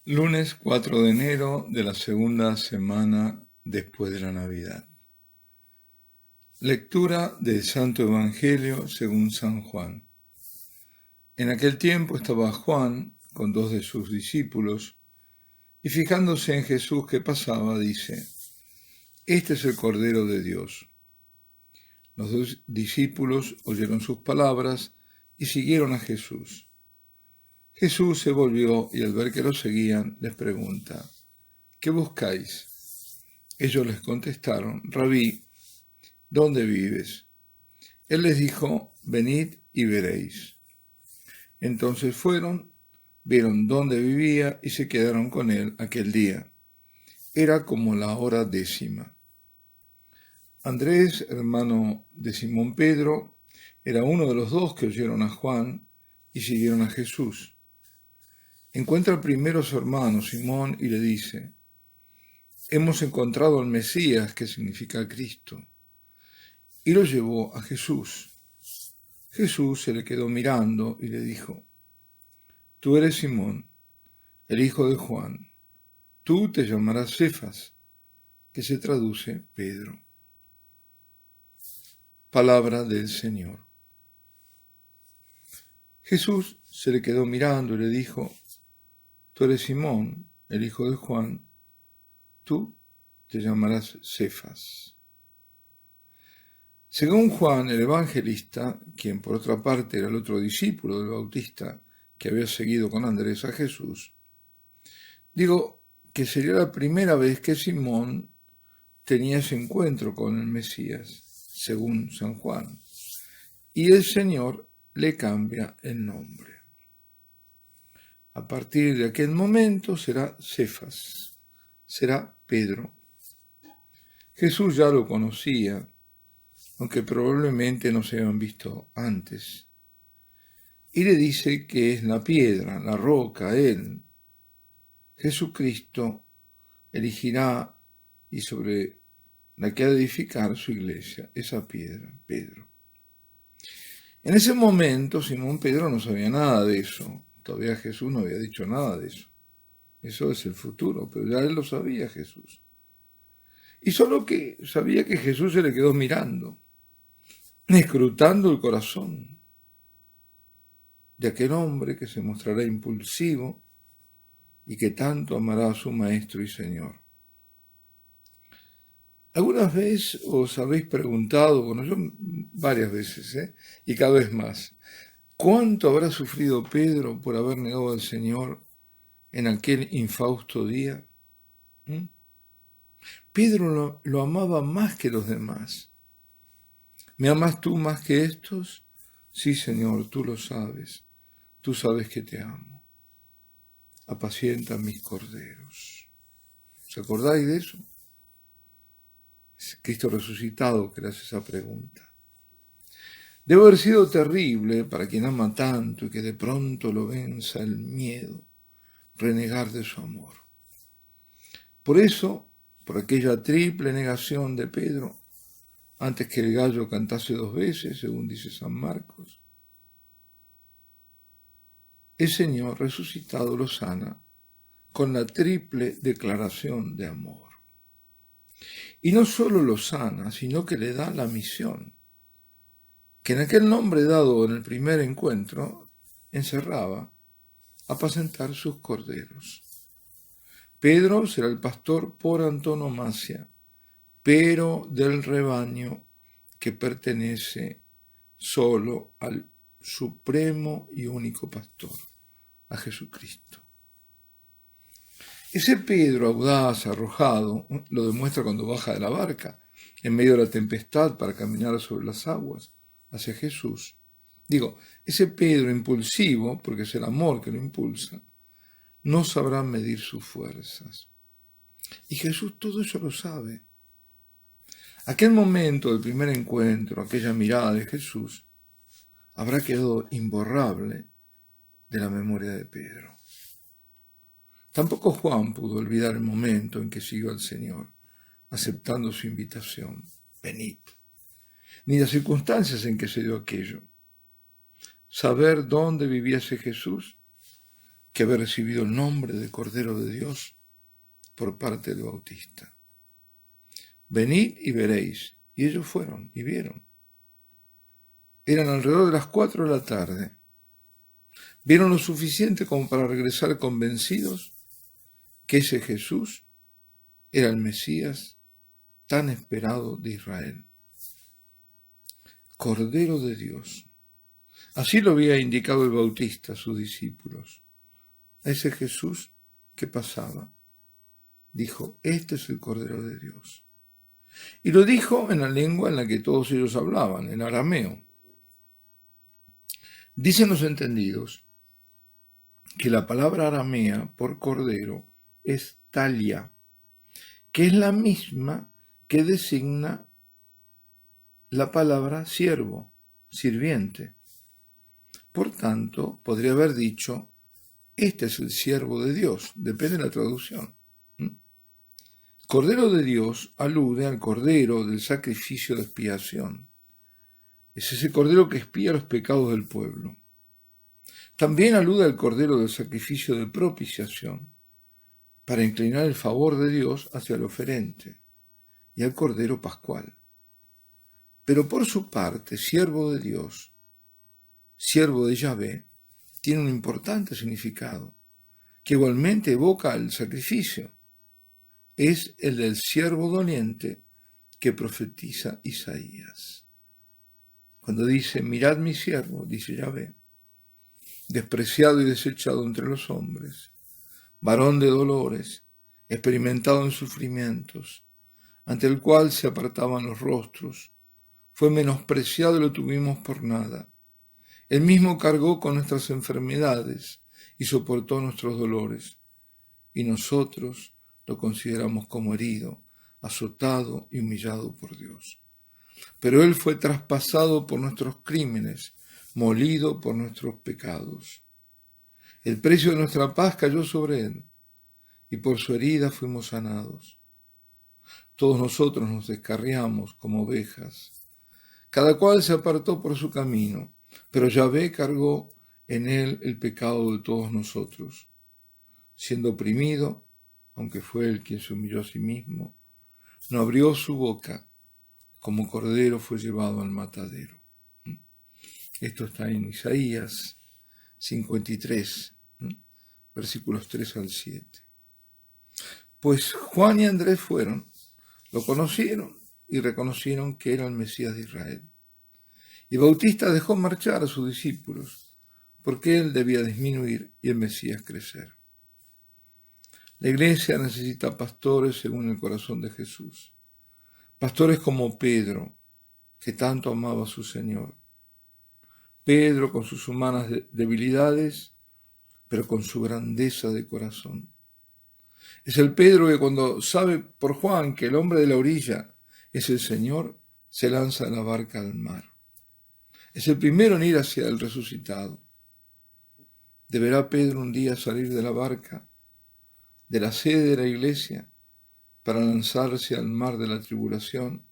Lunes 4 de enero de la segunda semana después de la Navidad. Lectura del Santo Evangelio según San Juan. En aquel tiempo estaba Juan con dos de sus discípulos y fijándose en Jesús que pasaba, dice: Este es el Cordero de Dios. Los dos discípulos oyeron sus palabras y siguieron a Jesús. Jesús se volvió y al ver que lo seguían les pregunta: ¿Qué buscáis? Ellos les contestaron: Rabí, ¿dónde vives? Él les dijo: venid y veréis. Entonces fueron, vieron dónde vivía y se quedaron con él aquel día. Era como la hora 10:00. Andrés, hermano de Simón Pedro, era uno de los dos que oyeron a Juan y siguieron a Jesús. Encuentra primero a su hermano Simón y le dice: hemos encontrado al Mesías, que significa Cristo. Y lo llevó a Jesús. Jesús se le quedó mirando y le dijo: tú eres Simón, el hijo de Juan. Tú te llamarás Cefas, que se traduce Pedro. Palabra del Señor. Jesús se le quedó mirando y le dijo: tú eres Simón, el hijo de Juan. Tú te llamarás Cefas. Según Juan el Evangelista, quien por otra parte era el otro discípulo del Bautista que había seguido con Andrés a Jesús, digo que sería la primera vez que Simón tenía ese encuentro con el Mesías, según San Juan, y el Señor le cambia el nombre. A partir de aquel momento será Cefas, será Pedro. Jesús ya lo conocía, aunque probablemente no se habían visto antes, y le dice que es la piedra, la roca, él. Jesucristo elegirá y sobre la que ha de edificar su iglesia, esa piedra, Pedro. En ese momento Simón Pedro no sabía nada de eso, todavía Jesús no había dicho nada de eso. Eso es el futuro, pero ya él lo sabía Jesús. Y solo que sabía que Jesús se le quedó mirando, escrutando el corazón de aquel hombre que se mostrará impulsivo y que tanto amará a su Maestro y Señor. ¿Alguna vez os habéis preguntado, bueno, yo varias veces, y cada vez más, cuánto habrá sufrido Pedro por haber negado al Señor en aquel infausto día? Pedro lo amaba más que los demás. ¿Me amas tú más que estos? Sí, Señor, tú lo sabes. Tú sabes que te amo. Apacienta mis corderos. ¿Os acordáis de eso? Es Cristo resucitado que le hace esa pregunta. Debe haber sido terrible para quien ama tanto y que de pronto lo venza el miedo, renegar de su amor. Por eso, por aquella triple negación de Pedro, antes que el gallo cantase 2 veces, según dice San Marcos, el Señor resucitado lo sana con la triple declaración de amor. Y no solo lo sana, sino que le da la misión, que en aquel nombre dado en el primer encuentro encerraba: apacentar sus corderos. Pedro será el pastor por antonomasia, pero del rebaño que pertenece solo al supremo y único pastor, a Jesucristo. Ese Pedro audaz, arrojado, lo demuestra cuando baja de la barca en medio de la tempestad para caminar sobre las aguas hacia Jesús. Ese Pedro impulsivo, porque es el amor que lo impulsa, no sabrá medir sus fuerzas. Y Jesús todo eso lo sabe. Aquel momento del primer encuentro, aquella mirada de Jesús, habrá quedado imborrable de la memoria de Pedro. Tampoco Juan pudo olvidar el momento en que siguió al Señor, aceptando su invitación: venid, ni las circunstancias en que se dio aquello. Saber dónde vivía ese Jesús que había recibido el nombre de Cordero de Dios por parte del Bautista. Venid y veréis. Y ellos fueron y vieron. Eran alrededor de las 4 de la tarde. Vieron lo suficiente como para regresar convencidos que ese Jesús era el Mesías tan esperado de Israel. Cordero de Dios. Así lo había indicado el Bautista a sus discípulos. A ese Jesús que pasaba, dijo, este es el Cordero de Dios. Y lo dijo en la lengua en la que todos ellos hablaban, en arameo. Dicen los entendidos que la palabra aramea por cordero es talia, que es la misma que designa la palabra siervo, sirviente. Por tanto, podría haber dicho, este es el siervo de Dios, depende de la traducción. Cordero de Dios alude al cordero del sacrificio de expiación. Es ese cordero que expía los pecados del pueblo. También alude al cordero del sacrificio de propiciación, para inclinar el favor de Dios hacia el oferente, y al cordero pascual. Pero por su parte, siervo de Dios, siervo de Yahvé, tiene un importante significado, que igualmente evoca el sacrificio. Es el del siervo doliente que profetiza Isaías. Cuando dice, mirad mi siervo, dice Yahvé, despreciado y desechado entre los hombres, varón de dolores, experimentado en sufrimientos, ante el cual se apartaban los rostros, fue menospreciado y lo tuvimos por nada. Él mismo cargó con nuestras enfermedades y soportó nuestros dolores, y nosotros lo consideramos como herido, azotado y humillado por Dios. Pero Él fue traspasado por nuestros crímenes, molido por nuestros pecados. El precio de nuestra paz cayó sobre Él, y por su herida fuimos sanados. Todos nosotros nos descarriamos como ovejas. Cada cual se apartó por su camino, pero Yahvé cargó en Él el pecado de todos nosotros. Siendo oprimido, aunque fue Él quien se humilló a sí mismo, no abrió su boca, como cordero fue llevado al matadero. Esto está en Isaías 53, versículos 3 al 7. Pues Juan y Andrés fueron, lo conocieron y reconocieron que era el Mesías de Israel. Y Bautista dejó marchar a sus discípulos, porque él debía disminuir y el Mesías crecer. La iglesia necesita pastores según el corazón de Jesús. Pastores como Pedro, que tanto amaba a su Señor. Pedro con sus humanas debilidades, pero con su grandeza de corazón. Es el Pedro que cuando sabe por Juan que el hombre de la orilla es el Señor, se lanza en la barca al mar. Es el primero en ir hacia el resucitado. ¿Deberá Pedro un día salir de la barca, de la sede de la iglesia, para lanzarse al mar de la tribulación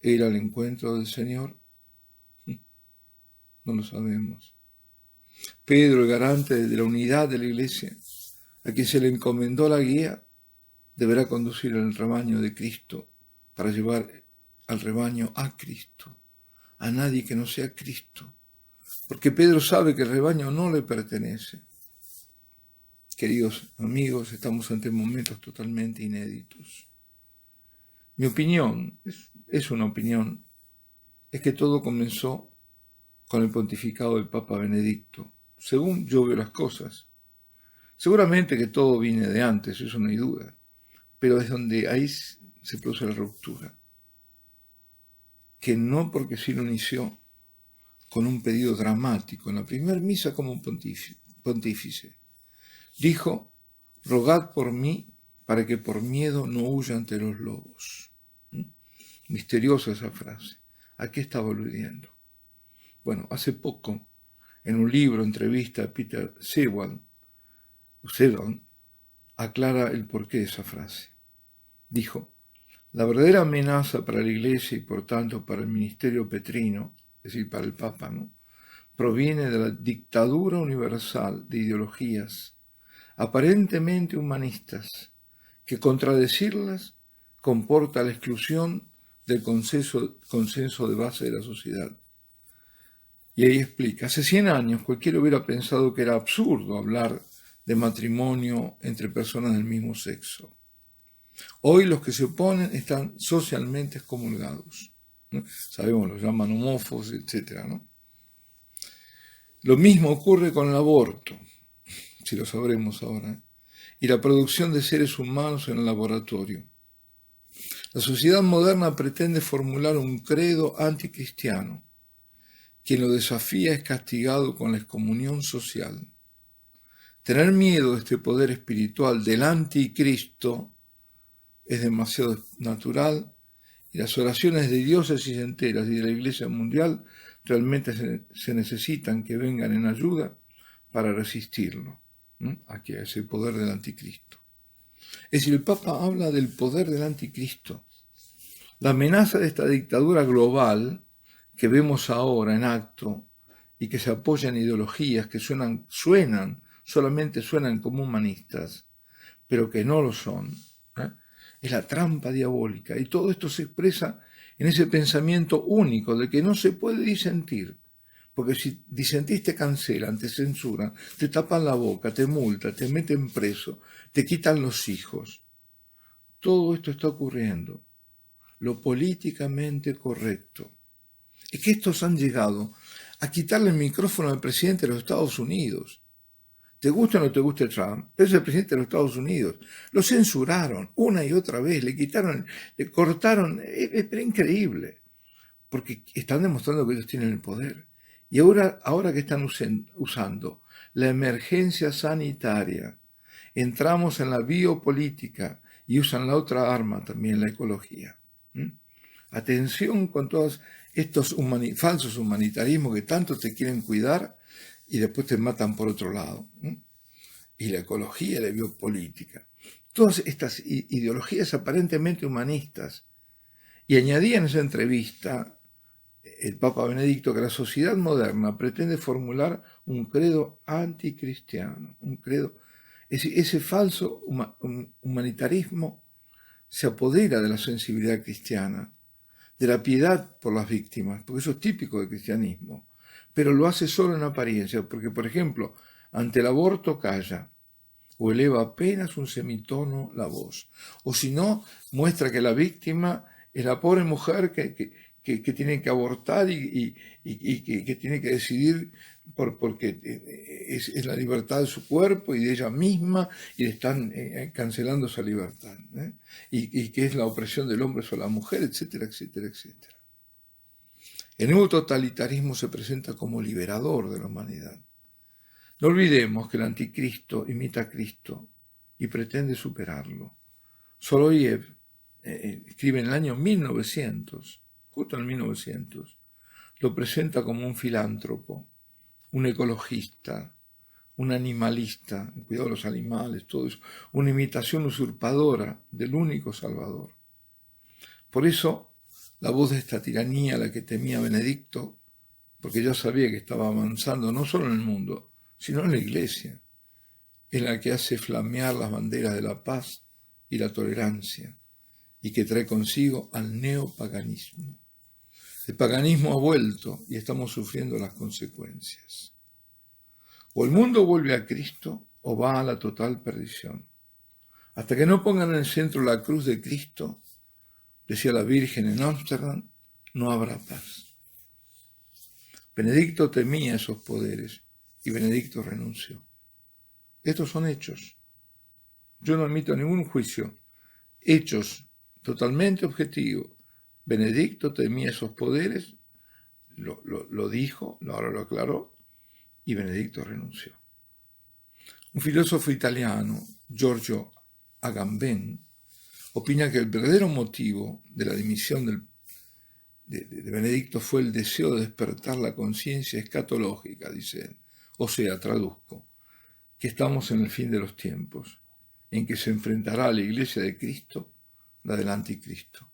e ir al encuentro del Señor? No lo sabemos. Pedro, el garante de la unidad de la iglesia, a quien se le encomendó la guía, deberá conducir al rebaño de Cristo para llevar al rebaño a Cristo, a nadie que no sea Cristo, porque Pedro sabe que el rebaño no le pertenece. Queridos amigos, estamos ante momentos totalmente inéditos. Mi opinión, es una opinión, es que todo comenzó con el pontificado del Papa Benedicto, según yo veo las cosas. Seguramente que todo viene de antes, eso no hay duda, pero es donde ahí se produce la ruptura. Que no porque sí lo inició con un pedido dramático en la primera misa como un pontífice. Dijo, rogad por mí para que por miedo no huya ante los lobos. Misteriosa esa frase. ¿A qué estaba aludiendo? Bueno, hace poco, en un libro, entrevista a Peter Sewell, aclara el porqué de esa frase. Dijo, la verdadera amenaza para la Iglesia y por tanto para el ministerio petrino, es decir, para el Papa, ¿no?, proviene de la dictadura universal de ideologías aparentemente humanistas, que contradecirlas comporta la exclusión del consenso de base de la sociedad. Y ahí explica, hace 100 años cualquiera hubiera pensado que era absurdo hablar de matrimonio entre personas del mismo sexo. Hoy los que se oponen están socialmente excomulgados, ¿no? Sabemos, los llaman homófobos, etc., ¿no? Lo mismo ocurre con el aborto, si lo sabremos ahora, y la producción de seres humanos en el laboratorio. La sociedad moderna pretende formular un credo anticristiano. Quien lo desafía es castigado con la excomunión social. Tener miedo de este poder espiritual del anticristo es demasiado natural y las oraciones de diócesis enteras y de la Iglesia mundial realmente se necesitan que vengan en ayuda para resistirlo, ¿no? Aquí a ese poder del anticristo. Es decir, el Papa habla del poder del anticristo. La amenaza de esta dictadura global que vemos ahora en acto y que se apoya en ideologías que solamente suenan como humanistas, pero que no lo son, ¿eh? Es la trampa diabólica, y todo esto se expresa en ese pensamiento único de que no se puede disentir, porque si disentís te cancelan, te censuran, te tapan la boca, te multan, te meten preso, te quitan los hijos. Todo esto está ocurriendo. Lo políticamente correcto. Es que estos han llegado a quitarle el micrófono al presidente de los Estados Unidos. Te guste o no te guste Trump, es el presidente de los Estados Unidos. Lo censuraron una y otra vez, le quitaron, le cortaron, es increíble, porque están demostrando que ellos tienen el poder. Y ahora que están usando la emergencia sanitaria, entramos en la biopolítica y usan la otra arma también, la ecología. Atención con todos estos falsos humanitarismos que tanto te quieren cuidar y después te matan por otro lado. Y la ecología y la biopolítica. Todas estas ideologías aparentemente humanistas. Y añadía en esa entrevista el Papa Benedicto que la sociedad moderna pretende formular un credo anticristiano, un credo. Ese falso humanitarismo se apodera de la sensibilidad cristiana, de la piedad por las víctimas, porque eso es típico del cristianismo, pero lo hace solo en apariencia, porque, por ejemplo, ante el aborto calla, o eleva apenas un semitono la voz, o si no, muestra que la víctima es la pobre mujer que tiene que abortar y que tiene que decidir porque es la libertad de su cuerpo y de ella misma, y le están cancelando esa libertad, ¿eh? Y que es la opresión del hombre sobre la mujer, etcétera, etcétera, etcétera. El nuevo totalitarismo se presenta como liberador de la humanidad. No olvidemos que el anticristo imita a Cristo y pretende superarlo. Soloyev escribe en el año 1900, justo en el 1900, lo presenta como un filántropo, un ecologista, un animalista, cuidado de los animales, todo eso, una imitación usurpadora del único Salvador. Por eso, la voz de esta tiranía, la que temía Benedicto, porque ya sabía que estaba avanzando no solo en el mundo, sino en la Iglesia, en la que hace flamear las banderas de la paz y la tolerancia, y que trae consigo al neopaganismo. El paganismo ha vuelto y estamos sufriendo las consecuencias. O el mundo vuelve a Cristo o va a la total perdición. Hasta que no pongan en el centro la cruz de Cristo, decía la Virgen en Ámsterdam, no habrá paz. Benedicto temía esos poderes y Benedicto renunció. Estos son hechos. Yo no emito ningún juicio. Hechos totalmente objetivos. Benedicto temía esos poderes, lo dijo, ahora lo aclaró, y Benedicto renunció. Un filósofo italiano, Giorgio Agamben, opina que el verdadero motivo de la dimisión de Benedicto fue el deseo de despertar la conciencia escatológica, dice él. O sea, traduzco, que estamos en el fin de los tiempos, en que se enfrentará a la Iglesia de Cristo la del anticristo.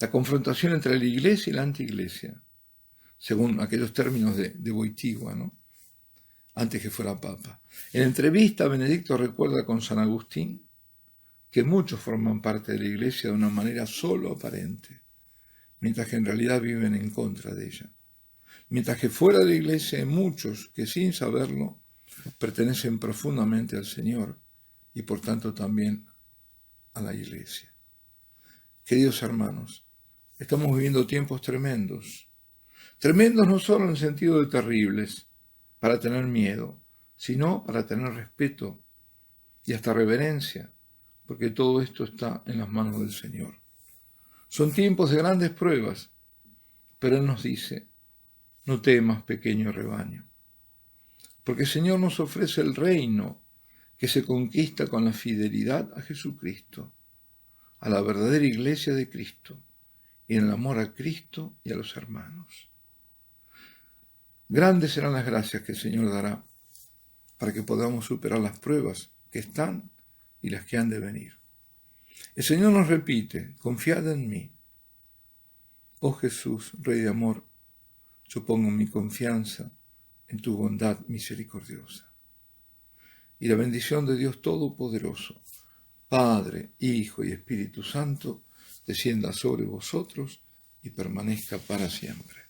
La confrontación entre la Iglesia y la antiiglesia, según aquellos términos de Wojtyła, ¿no? antes que fuera papa. En entrevista, Benedicto recuerda con San Agustín que muchos forman parte de la Iglesia de una manera solo aparente, mientras que en realidad viven en contra de ella. Mientras que fuera de la Iglesia hay muchos que sin saberlo pertenecen profundamente al Señor y por tanto también a la Iglesia. Queridos hermanos, estamos viviendo tiempos tremendos. Tremendos no solo en el sentido de terribles, para tener miedo, sino para tener respeto y hasta reverencia, porque todo esto está en las manos del Señor. Son tiempos de grandes pruebas, pero Él nos dice, no temas, pequeño rebaño, porque el Señor nos ofrece el reino que se conquista con la fidelidad a Jesucristo, a la verdadera iglesia de Cristo, y en el amor a Cristo y a los hermanos. Grandes serán las gracias que el Señor dará para que podamos superar las pruebas que están y las que han de venir. El Señor nos repite, confiad en mí. Oh Jesús, Rey de amor, yo pongo mi confianza en tu bondad misericordiosa. Y la bendición de Dios Todopoderoso, Padre, Hijo y Espíritu Santo, descienda sobre vosotros y permanezca para siempre.